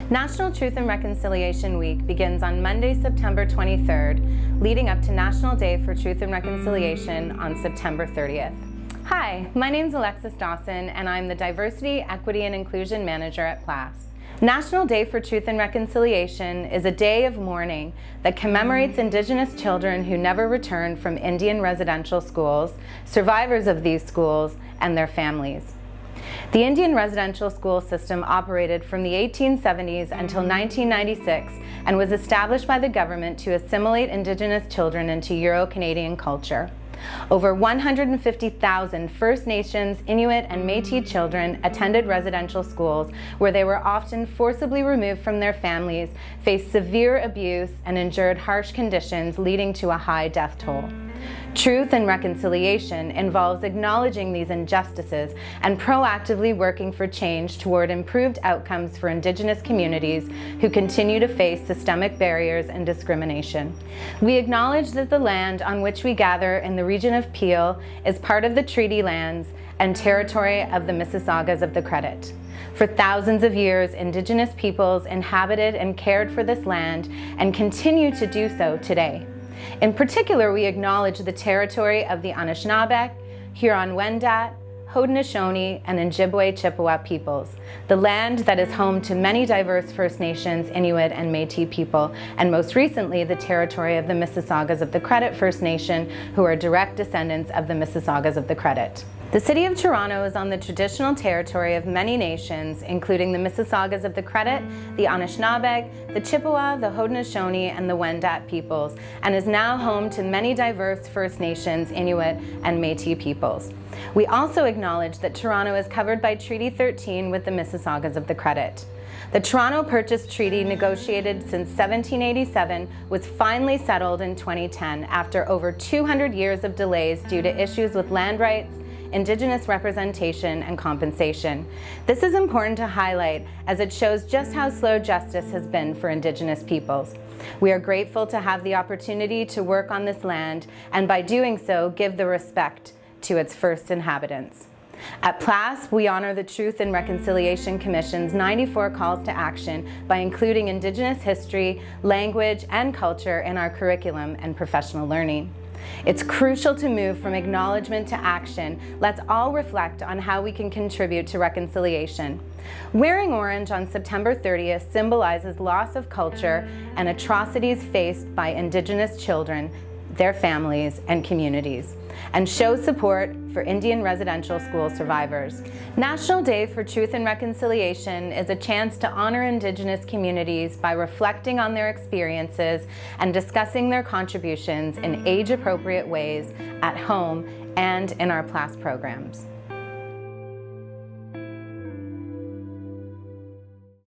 National Truth and Reconciliation Week begins on Monday, September 23rd, leading up to National Day for Truth and Reconciliation on September 30th. Hi, my name is Alexis Dawson, and I'm the Diversity, Equity, and Inclusion Manager at PLASP. National Day for Truth and Reconciliation is a day of mourning that commemorates Indigenous children who never returned from Indian residential schools, survivors of these schools, and their families. The Indian residential school system operated from the 1870s until 1996 and was established by the government to assimilate Indigenous children into Euro-Canadian culture. Over 150,000 First Nations, Inuit, and Métis children attended residential schools where they were often forcibly removed from their families, faced severe abuse, and endured harsh conditions leading to a high death toll. Truth and reconciliation involves acknowledging these injustices and proactively working for change toward improved outcomes for Indigenous communities who continue to face systemic barriers and discrimination. We acknowledge that the land on which we gather in the region of Peel is part of the treaty lands and territory of the Mississaugas of the Credit. For thousands of years, Indigenous peoples inhabited and cared for this land and continue to do so today. In particular, we acknowledge the territory of the Anishinaabe, Huron-Wendat, Haudenosaunee, and Ojibwe Chippewa peoples, the land that is home to many diverse First Nations, Inuit, and Métis people, and most recently the territory of the Mississaugas of the Credit First Nation, who are direct descendants of the Mississaugas of the Credit. The City of Toronto is on the traditional territory of many nations, including the Mississaugas of the Credit, the Anishinaabe, the Chippewa, the Haudenosaunee, and the Wendat peoples, and is now home to many diverse First Nations, Inuit, and Métis peoples. We also acknowledge that Toronto is covered by Treaty 13 with the Mississaugas of the Credit. The Toronto Purchase Treaty, negotiated since 1787, was finally settled in 2010 after over 200 years of delays due to issues with land rights, Indigenous representation, and compensation. This is important to highlight as it shows just how slow justice has been for Indigenous peoples. We are grateful to have the opportunity to work on this land and by doing so give the respect to its first inhabitants. At PLASP, we honor the Truth and Reconciliation Commission's 94 calls to action by including Indigenous history, language, and culture in our curriculum and professional learning. It's crucial to move from acknowledgement to action. Let's all reflect on how we can contribute to reconciliation. Wearing orange on September 30th symbolizes loss of culture and atrocities faced by Indigenous children, their families, and communities, and shows support for Indian residential school survivors. National Day for Truth and Reconciliation is a chance to honor Indigenous communities by reflecting on their experiences and discussing their contributions in age-appropriate ways at home and in our PLASP programs.